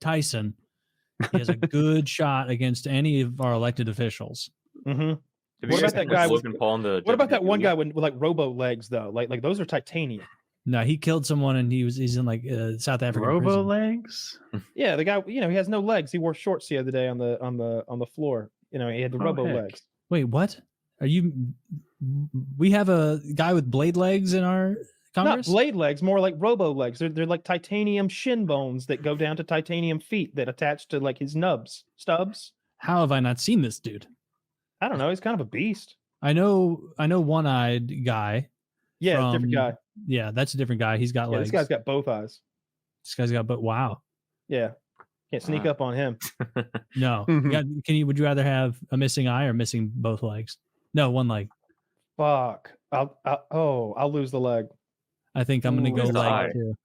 Tyson, he has a good shot against any of our elected officials. Mm-hmm. What about that guy? What about that one guy with like robo legs though? Like those are titanium. No, he killed someone and he's in like South African robo prison. legs. Yeah, the guy. He has no legs. He wore shorts the other day on the floor. He had the robo legs. Wait, what? We have a guy with blade legs in our Congress? Not blade legs, more like robo legs. They're like titanium shin bones that go down to titanium feet that attach to like his stubs. How have I not seen this dude? I don't know. He's kind of a beast. I know one-eyed guy. Yeah, different guy. Yeah, that's a different guy. He's got legs. This guy's got both eyes. This guy's got wow. Yeah. Can't sneak up on him. No. Would you rather have a missing eye or missing both legs? No, one leg. Fuck. I'll lose the leg. I think I'm gonna go leg too.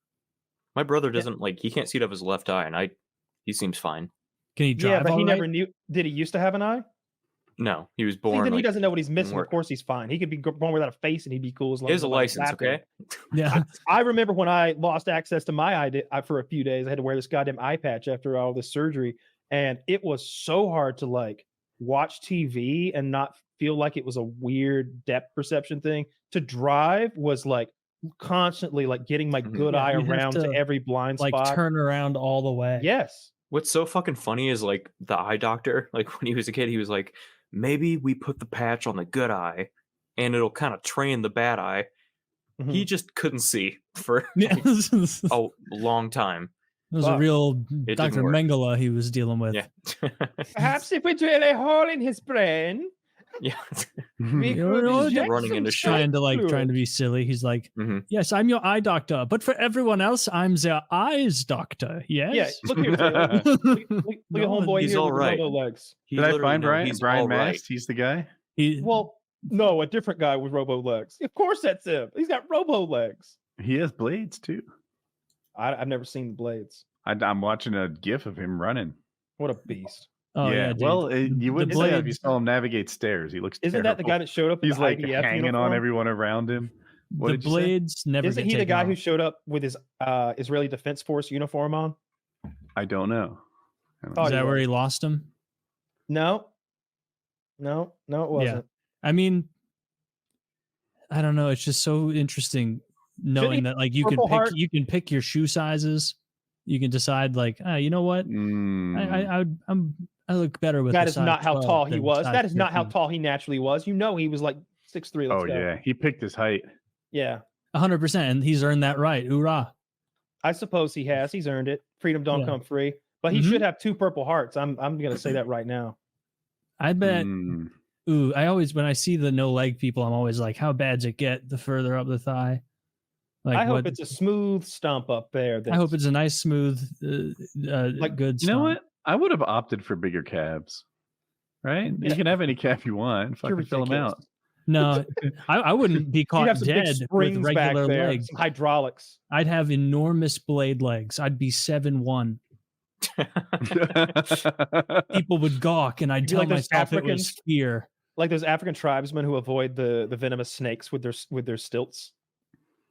My brother doesn't he can't see it of his left eye, and he seems fine. Can he drive? Yeah, but he never knew. Did he used to have an eye? No, he was born. Then he doesn't know what he's missing. Of course, he's fine. He could be born without a face, and he'd be cool as long he as has a license. Okay. Yeah. I remember when I lost access to my eye for a few days. I had to wear this goddamn eye patch after all this surgery, and it was so hard to watch TV and not feel like it was a weird depth perception thing. To drive was constantly getting my good eye around to every blind spot. Turn around all the way. Yes. What's so fucking funny is the eye doctor. When he was a kid, he was like, maybe we put the patch on the good eye, and it'll kind of train the bad eye. Mm-hmm. He just couldn't see for a long time. It was a real Dr. Mengele he was dealing with. Yeah. Perhaps if we drill a hole in his brain. Yeah. Running into trying to be silly. He's like, yes, I'm your eye doctor, but for everyone else, I'm their eyes doctor. Yes. Yeah. Look here. Look at homeboy he's here all with right. the robo legs. Did I find Brian Mast? He's the guy. No, a different guy with robo legs. Of course, that's him. He's got robo legs. He has blades too. I've never seen the blades. I'm watching a GIF of him running. What a beast. Oh, yeah. Well, you wouldn't say that if you saw him navigate stairs. He looks Isn't terrible. that the guy that showed up? He's hanging uniform? On everyone around him. The blades never. Isn't he the guy who showed up with his Israeli Defense Force uniform on? I don't know. Is that where he lost him? No, it wasn't. Yeah. I mean, I don't know. It's just so interesting knowing that you can pick your shoe sizes. You can decide you know what? I look better with that. Is not how tall he was. That is not how tall he naturally was. He was 6'3". Oh yeah, he picked his height. Yeah, 100%, and he's earned that right. Hoorah! I suppose he has. He's earned it. Freedom don't come free, but he should have 2 Purple Hearts. I'm gonna say that right now. I bet. I always when I see the no leg people, I'm always like, how bad's it get the further up the thigh? I hope it's a smooth stump up there. I hope it's a nice, smooth, good stump. You know what? I would have opted for bigger calves. Right? Yeah. You can have any calf you want. Fucking fill them out. No, I wouldn't be caught dead with regular legs. Some hydraulics. I'd have enormous blade legs. I'd be 7'1". People would gawk, and I'd tell myself it was fear. Like those African tribesmen who avoid the venomous snakes with their stilts.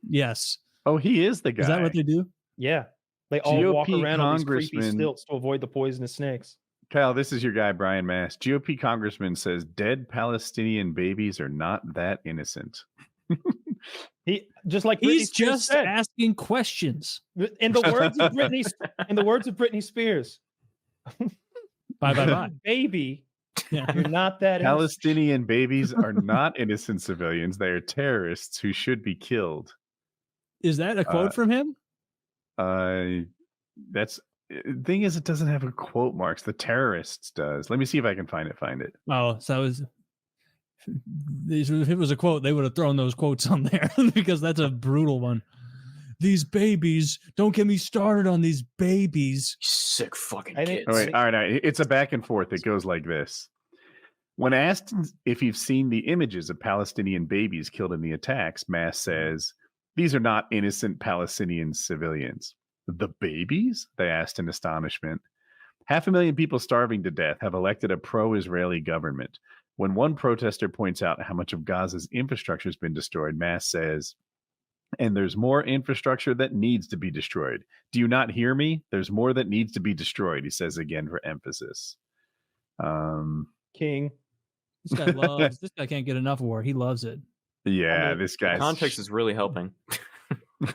Yes. Oh, he is the guy. Is that what they do? Yeah. They all walk around on these creepy stilts to avoid the poisonous snakes. Kyle, this is your guy, Brian Mast. GOP congressman says dead Palestinian babies are not that innocent. He's just asking questions. In the words of Britney Spears. Bye. Baby. Yeah. You're not that Palestinian babies are not innocent civilians. They are terrorists who should be killed. Is that a quote from him? That's the thing is, it doesn't have a quote marks. The terrorists does. Let me see if I can find it. Oh, so if it was a quote, they would have thrown those quotes on there because that's a brutal one. These babies, don't get me started on these babies. Sick fucking kids. All right. It's a back and forth. It goes like this. When asked if you've seen the images of Palestinian babies killed in the attacks, Mast says, these are not innocent Palestinian civilians. The babies? They asked in astonishment. 500,000 people starving to death have elected a pro-Israeli government. When one protester points out how much of Gaza's infrastructure has been destroyed, Mast says, And there's more infrastructure that needs to be destroyed. Do you not hear me? There's more that needs to be destroyed, he says again for emphasis. King. This guy loves. This guy can't get enough war. He loves it. Yeah, I mean, this guy. Context is really helping.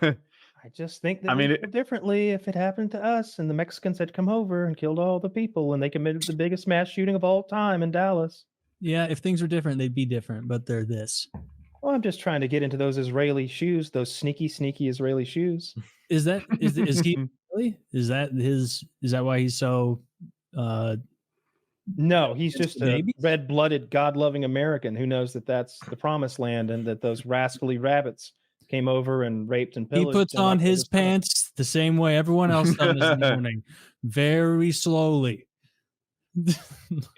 I just think that we feel differently if it happened to us and the Mexicans had come over and killed all the people and they committed the biggest mass shooting of all time in Dallas. Yeah, if things were different, they'd be different, but they're this. Well, I'm just trying to get into those Israeli shoes, those sneaky Israeli shoes. Is he really? Is that why he's so no, he's just a red-blooded, God-loving American who knows that that's the promised land and that those rascally rabbits came over and raped and pillaged. He puts on his pants the same way everyone else does this morning, very slowly.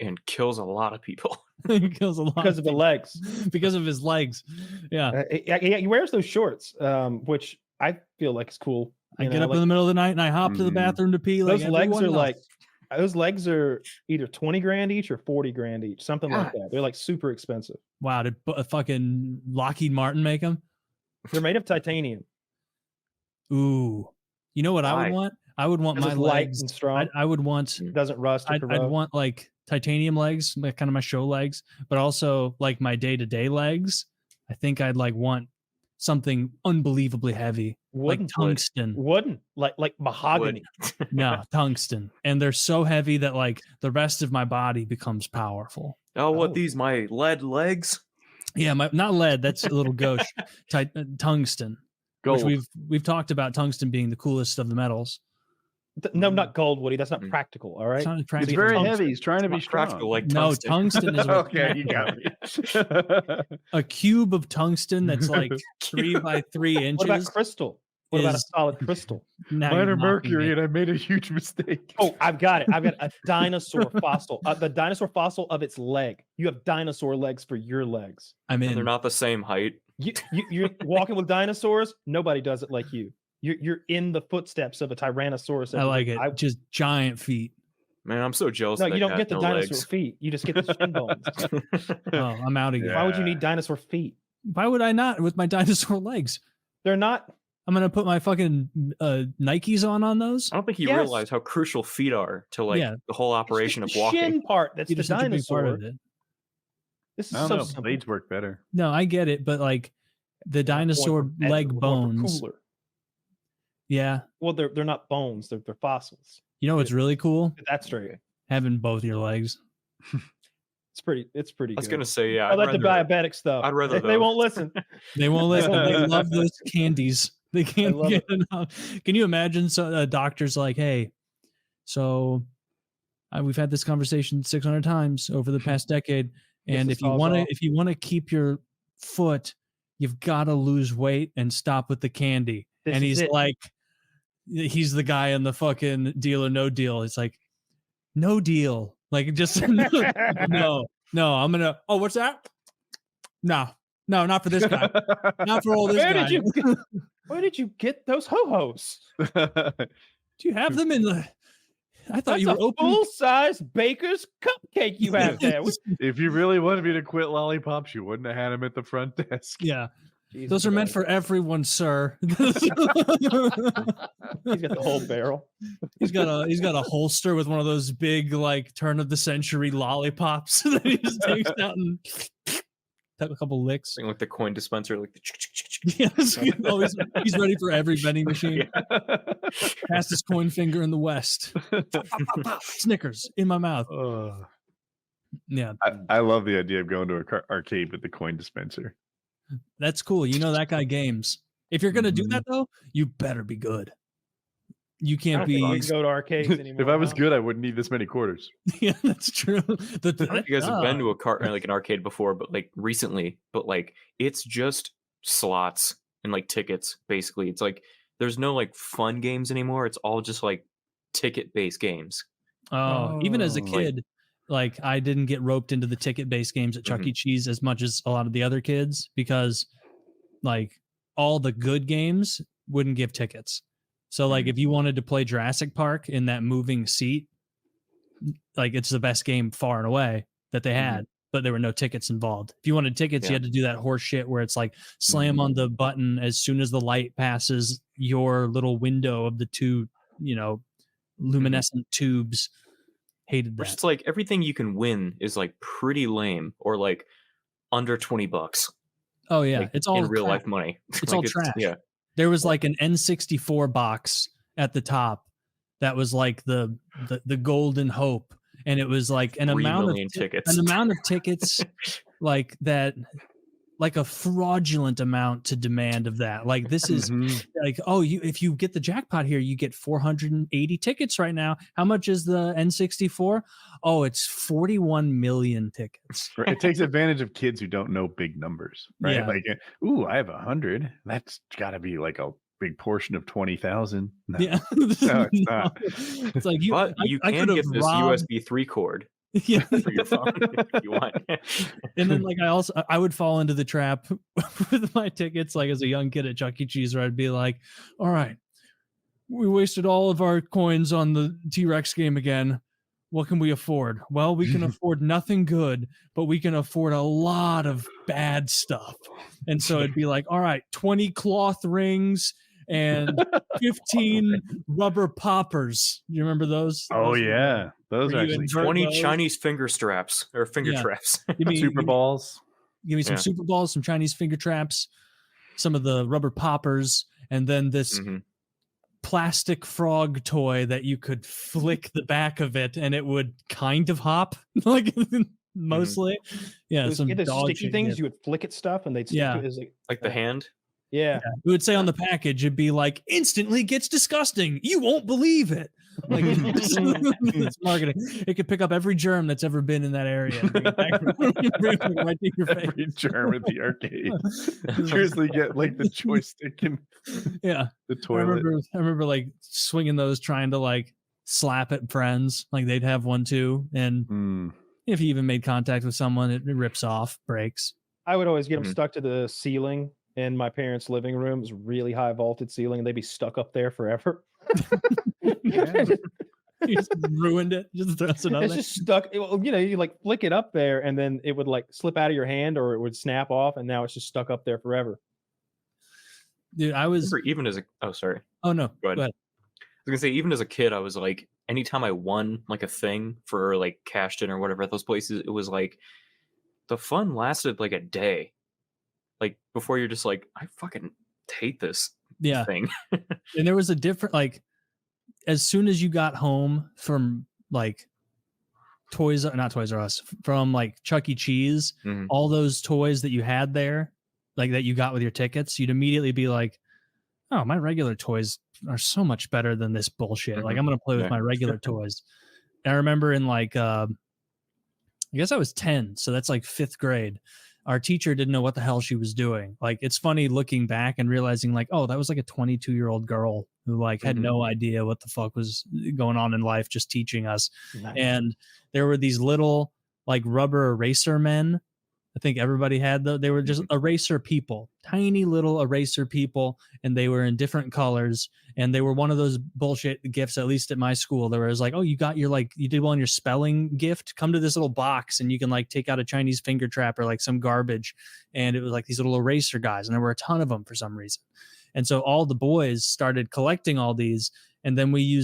And kills a lot of people. He kills a lot because of the legs. Because of his legs. Yeah. He wears those shorts, which I feel like is cool. I get up in the middle of the night and I hop to the bathroom to pee. Those legs are those legs are either 20 grand each or 40 grand each, something like that. They're like super expensive. Wow, did fucking Lockheed Martin make them? They're made of titanium. Ooh, you know what I would want? I would want my legs and strong. I would want doesn't rust. I'd want like titanium legs, like kind of my show legs, but also like my day-to-day legs. I think I'd want something unbelievably heavy, like tungsten. Wooden, like mahogany. No, tungsten. And they're so heavy that like the rest of my body becomes powerful. Oh, these my lead legs? Yeah, not lead. That's a little gauche. Tungsten. Gold. Which we've talked about tungsten being the coolest of the metals. No, not gold, Woody. That's not practical. All right. It's very heavy. He's trying to be practical, like tungsten. No, tungsten is okay. You got me. A cube of tungsten that's like 3 by 3 inches. What about crystal? What about a solid crystal? Mine are mercury, and I made a huge mistake. Oh, I've got it. I've got a dinosaur fossil. The dinosaur fossil of its leg. You have dinosaur legs for your legs. I mean, they're not the same height. You're walking with dinosaurs. Nobody does it like you. You're in the footsteps of a Tyrannosaurus. I like it. Just giant feet. Man, I'm so jealous. No, you don't get the dinosaur feet. You just get the shin bones. Oh, I'm out again. Why would you need dinosaur feet? Why would I not with my dinosaur legs? They're not. I'm going to put my fucking Nikes on those. I don't think you realize how crucial feet are to the whole operation of walking. Shin part, that's the dinosaur. Part of it. This is so simple. Blades work better. No, I get it, but like the dinosaur leg bones. Cooler. Yeah. Well, they're not bones. They're fossils. You know what's really cool? That's straight. Having both your legs. It's pretty good. I was gonna say, yeah. I like the diabetic stuff. I'd rather they won't listen. They won't listen. They love those candies. They can't get enough. Can you imagine? So doctor's like, hey, so we've had this conversation 600 times over the past decade, and if you want to keep your foot, you've got to lose weight and stop with the candy. And he's like, he's the guy in the fucking Deal or No Deal. It's like, no deal. Like, just no, I'm gonna. Oh, what's that? No, not for this guy. Not for all this guy. Where did you get those ho-hos? Do you have them in the? I thought you were open. Full-size baker's cupcake you have there. If you really wanted me to quit lollipops, you wouldn't have had them at the front desk. Yeah. Jesus, those are meant for everyone, sir. He's got the whole barrel. He's got a holster with one of those big like turn of the century lollipops that he just takes out and take a couple licks. Like the coin dispenser, like yes, he's ready for every vending machine. Fastest coin finger in the West. Snickers in my mouth. Yeah, I love the idea of going to an arcade with the coin dispenser. That's cool. You know that guy games. If you're gonna do that though, you better be good. You can't be go to arcades anymore. If I was good, I wouldn't need this many quarters. Yeah, that's true. I don't know if you guys have been to an arcade before, but like recently, but like it's just slots and like tickets. Basically, it's like there's no like fun games anymore. It's all just like ticket-based games. Oh, even as a kid. Like I didn't get roped into the ticket-based games at Chuck E. Cheese as much as a lot of the other kids because like all the good games wouldn't give tickets. So like if you wanted to play Jurassic Park in that moving seat, like it's the best game far and away that they had. but there were no tickets involved. If you wanted tickets, you had to do that horse shit where it's like slam on the button as soon as the light passes your little window of the two, luminescent tubes. Hated that. Which it's like everything you can win is like pretty lame or like under $20. Oh yeah, like, it's all in real life money. It's all trash. Yeah, there was like an N64 box at the top that was like the golden hope, and it was like an amount of tickets like that, like a fraudulent amount to demand of that. Like this is like, if you get the jackpot here, you get 480 tickets right now. How much is the N64? Oh, it's 41 million tickets. It takes advantage of kids who don't know big numbers, right? Yeah. Like, I have 100. That's got to be like a big portion of 20,000. No. Yeah, no, it's not. It's like you can get this USB 3 cord. Yeah, for your phone if you want. And then like I would fall into the trap with my tickets, like as a young kid at Chuck E. Cheese, where I'd be like, all right, we wasted all of our coins on the T-Rex game again. What can we afford? Well, we can afford nothing good, but we can afford a lot of bad stuff. And so it'd be like, all right, 20 cloth rings and 15 rubber poppers. You remember those? Oh yeah, those are actually 20 Chinese finger straps or finger traps. Super balls. Give me some Super Balls, some Chinese finger traps, some of the rubber poppers, and then this plastic frog toy that you could flick the back of it and it would kind of hop, like mostly. Yeah, some sticky things. You would flick at stuff and they'd stick to it. Like the hand. Yeah. It would say on the package, it'd be like, instantly gets disgusting. You won't believe it. Like it's marketing. It could pick up every germ that's ever been in that area. And bring it back right to your face. Every germ at the arcade. Seriously, get like the joystick and the toilet. I remember like swinging those, trying to like slap at friends. Like they'd have one too. And if you even made contact with someone, it rips off, breaks. I would always get them stuck to the ceiling in my parents' living room. It was really high vaulted ceiling, and they'd be stuck up there forever. You just ruined it. Just throw it on it's just stuck. You like flick it up there, and then it would like slip out of your hand, or it would snap off, and now it's just stuck up there forever. Dude, I was even as a sorry. Oh no, go ahead. I was gonna say, even as a kid, I was like, anytime I won like a thing for like cashed in or whatever at those places, it was like the fun lasted like a day. Like before you're just like, I fucking hate this thing. And there was a different, like, as soon as you got home from like not Toys R Us, from like Chuck E. Cheese, all those toys that you had there, like that you got with your tickets, you'd immediately be like, oh, my regular toys are so much better than this bullshit. Like I'm going to play with my regular toys. And I remember in like, I guess I was 10. So that's like 5th grade. Our teacher didn't know what the hell she was doing. Like, it's funny looking back and realizing like, oh, that was like a 22-year-old girl who like had no idea what the fuck was going on in life, just teaching us. Nice. And there were these little like rubber eraser men. I think everybody had those. They were just eraser people, tiny little eraser people, and they were in different colors. And they were one of those bullshit gifts, at least at my school. There was like, oh, you got your like, you did well on your spelling gift. Come to this little box, and you can like take out a Chinese finger trap or like some garbage. And it was like these little eraser guys, and there were a ton of them for some reason. And so all the boys started collecting all these, and then we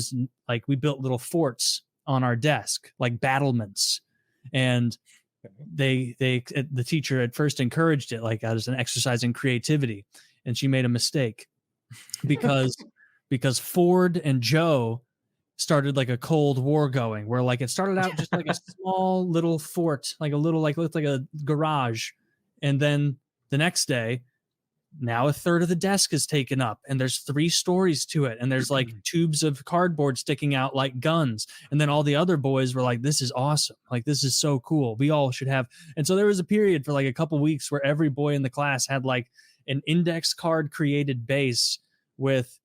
built little forts on our desk, like battlements, and the teacher at first encouraged it like as an exercise in creativity, and she made a mistake because Ford and Joe started like a Cold War going, where like it started out just like a small little fort, like a little like looked like a garage, and then the next day, now a third of the desk is taken up, and there's 3 stories to it, and there's like tubes of cardboard sticking out like guns. And then all the other boys were like, this is awesome, like this is so cool, we all should have. And so there was a period for like a couple weeks where every boy in the class had like an index card created base with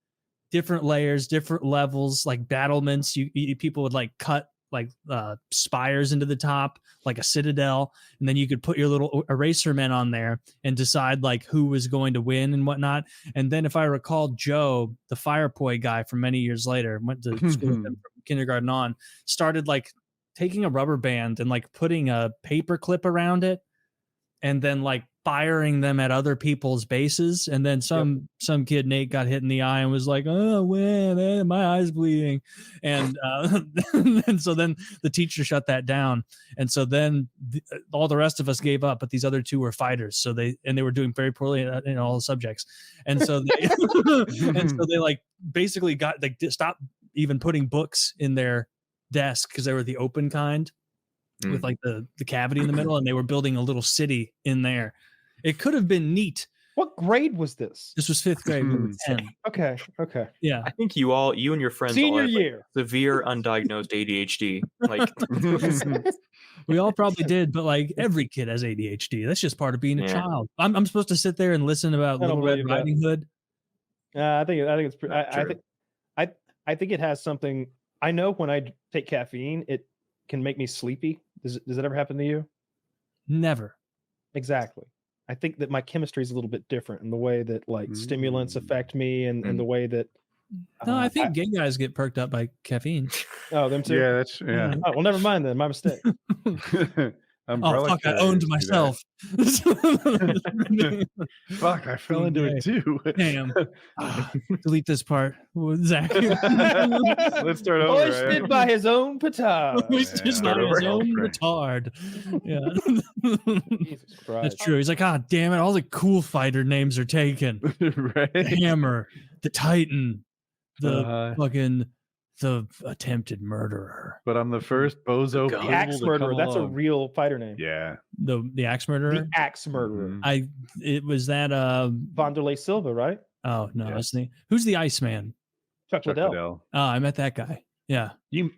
different layers, different levels, like battlements. People would like cut like spires into the top, like a citadel, and then you could put your little eraser men on there and decide like who was going to win and whatnot. And then if I recall, Joe, the fire poi guy from many years later, went to school with him from kindergarten on, started like taking a rubber band and like putting a paper clip around it and then like firing them at other people's bases. And then some kid, Nate, got hit in the eye and was like, oh, man, my eye's bleeding. And, and so then the teacher shut that down. And so then all the rest of us gave up, but these other two were fighters. So they were doing very poorly in all the subjects. And so they, they like basically got, like, stopped even putting books in their desk because they were the open kind with like the cavity in the middle, and they were building a little city in there. It could have been neat. What grade was this? This was 5th grade. We were 10. Okay. Yeah. I think you and your friends senior all had, year. severe undiagnosed ADHD. Like we all probably did, but like every kid has ADHD. That's just part of being a child. I'm supposed to sit there and listen about Little Red Riding Hood. I think it's I think it has something. I know when I take caffeine, it can make me sleepy. Does it ever happen to you? Never. Exactly. I think that my chemistry is a little bit different in the way that like stimulants affect me and the way that. No, I think gay guys get perked up by caffeine. Oh, them too? Yeah. Oh, well, never mind then. My mistake. Oh, fuck, I owned myself. Fuck, I fell into it too. Damn. Delete this part. Zach. Let's start over. Hoisted by his own petard. Hoisted by his own petard. Yeah. Jesus Christ. That's true. He's like, ah, damn it. All the cool fighter names are taken. Right? The Hammer, the Titan, the attempted murderer. But I'm the first bozo. The axe murderer. That's a real fighter name. Yeah. The axe murderer. The axe murderer. It was that Wanderlei Silva, right? Oh no, that's who's the Iceman? Chuck Liddell. Oh, I met that guy. Yeah.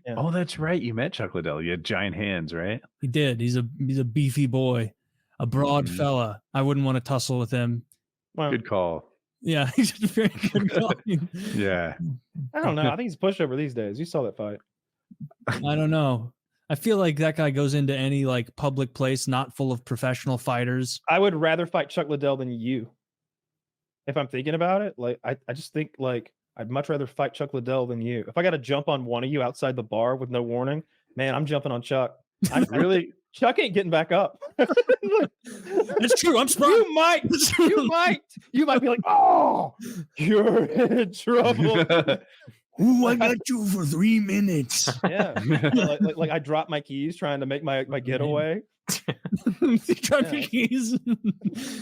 Oh, that's right. You met Chuck Liddell. You had giant hands, right? He did. He's a beefy boy, a broad fella. I wouldn't want to tussle with him. Well, good call. Yeah, he's a very good call. Yeah. I don't know. I think he's pushover these days. You saw that fight. I don't know. I feel like that guy goes into any like public place not full of professional fighters. I would rather fight Chuck Liddell than you. If I'm thinking about it, like I just think like I'd much rather fight Chuck Liddell than you. If I got to jump on one of you outside the bar with no warning, man, I'm jumping on Chuck. Chuck ain't getting back up. That's true. I'm sprung. You might be like, oh, you're in trouble. Ooh, I got you for 3 minutes. Yeah, like I dropped my keys trying to make my getaway. Drop your keys.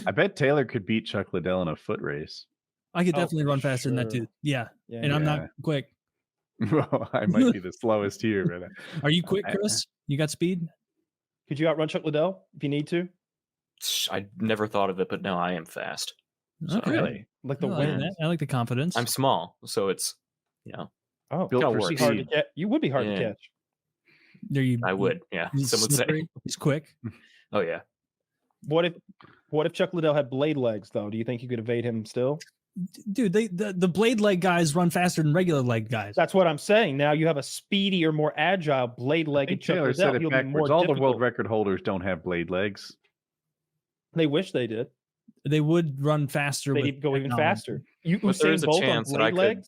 I bet Taylor could beat Chuck Liddell in a foot race. I could definitely run faster than that too. Yeah, and I'm not quick. Well, I might be the slowest here. But are you quick, Chris? You got speed? Could you outrun Chuck Liddell if you need to? I never thought of it, but no, I am fast. So, really? Like the wind. I like the confidence. I'm small, so it's Oh, built for hard to catch. You would be hard to catch. I would, yeah. Some would say he's quick. Oh yeah. What if Chuck Liddell had blade legs though? Do you think you could evade him still? Dude, the blade leg guys run faster than regular leg guys. That's what I'm saying. Now you have a speedier, more agile blade legged Chuck Taylor Liddell. said it backwards. All the world record holders don't have blade legs. They wish they did. They would run faster. They'd go even faster. But there's a chance that I could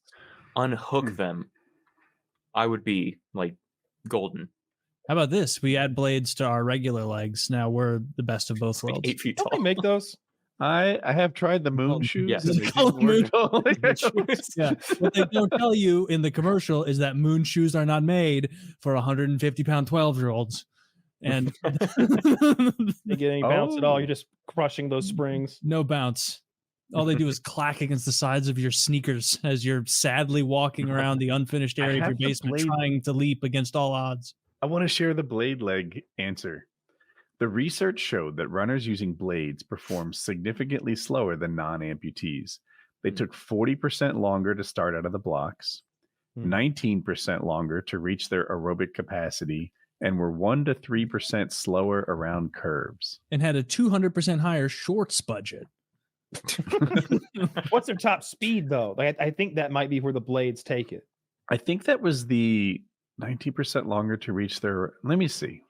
unhook them. I would be like golden. How about this? We add blades to our regular legs. Now we're the best of both worlds. 8 feet tall. Don't they make those? I have tried the moon shoes. Yes. Moon shoes. Yeah. What they don't tell you in the commercial is that moon shoes are not made for 150-pound 12-year-olds. And they get any bounce at all. You're just crushing those springs. No bounce. All they do is clack against the sides of your sneakers as you're sadly walking around the unfinished area of your basement trying to leap against all odds. I want to share the blade leg answer. The research showed that runners using blades performed significantly slower than non-amputees. They took 40% longer to start out of the blocks, 19% longer to reach their aerobic capacity, and were 1 to 3% slower around curves. And had a 200% higher shorts budget. What's their top speed though? Like I think that might be where the blades take it. I think that was the 19% longer to reach their. Let me see.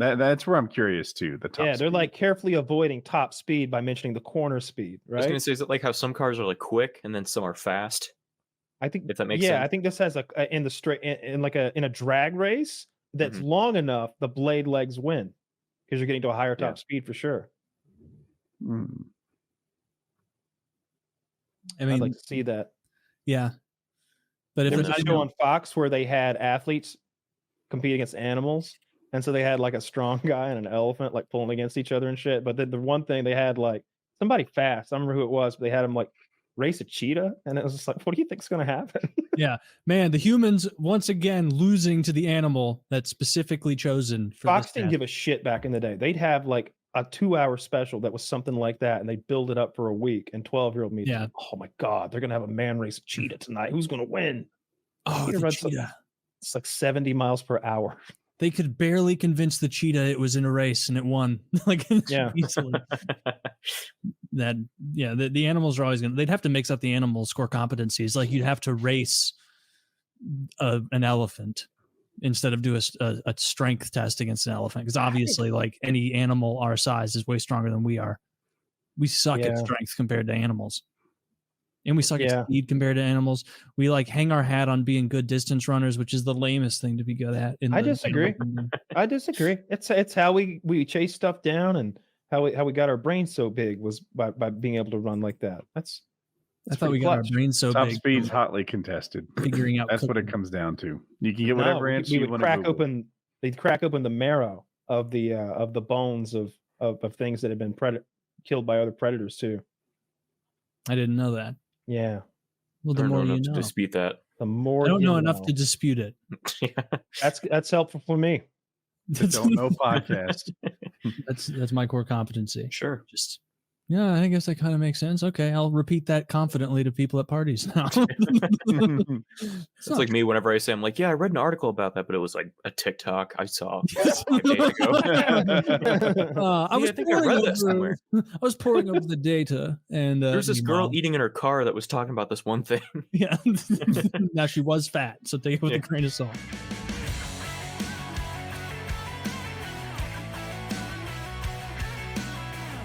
That's where I'm curious too. The top. Yeah, they're like carefully avoiding top speed by mentioning the corner speed. Right. I was going to say, is it like how some cars are like quick and then some are fast? I think if that makes sense. I think this has in a drag race. that's long enough, the blade legs win because you're getting to a higher top speed for sure. I mean, I'd like to see that. Yeah. But if there was a show on Fox where they had athletes compete against animals, and so they had like a strong guy and an elephant like pulling against each other and shit. But then the one thing they had like somebody fast, I don't remember who it was, but they had him like race a cheetah, and it was just like, what do you think's going to happen? Yeah, man, the humans once again losing to the animal that's specifically chosen for Fox didn't give a shit back in the day. They'd have like a 2-hour special that was something like that, and they'd build it up for a week. And 12-year-old me, like, oh my god, they're gonna have a man race a cheetah tonight. Who's gonna win? Oh, the cheetah. It's like 70 miles per hour. They could barely convince the cheetah it was in a race and it won. Like, easily. The animals are always gonna. They'd have to mix up the animal score competencies. Like, you'd have to race an elephant instead of do a strength test against an elephant, because obviously, like, any animal our size is way stronger than we are. We suck at strength compared to animals, and we suck at speed compared to animals. We like hang our hat on being good distance runners, which is the lamest thing to be good at. I disagree. I disagree. It's how we chase stuff down, and how we got our brains so big was by being able to run like that. I thought we got our brains so top big. Top speed's hotly contested. Figuring out that's what it comes down to. You can get whatever answer you want to crack open. They'd crack open the marrow of the bones of things that have been killed by other predators too. I didn't know that. Yeah. Well, the more you know. To dispute that. The more I don't know enough to dispute it. That's helpful for me. The Don't Know podcast. That's my core competency. Sure. Just I guess that kind of makes sense. Okay, I'll repeat that confidently to people at parties now. It's like me whenever I say, I'm like, yeah, I read an article about that, but it was like a TikTok I saw 5 days ago. I think I read that somewhere. I was pouring over the data, and there's this girl eating in her car that was talking about this one thing. Yeah. Now she was fat, so take it with a grain of salt.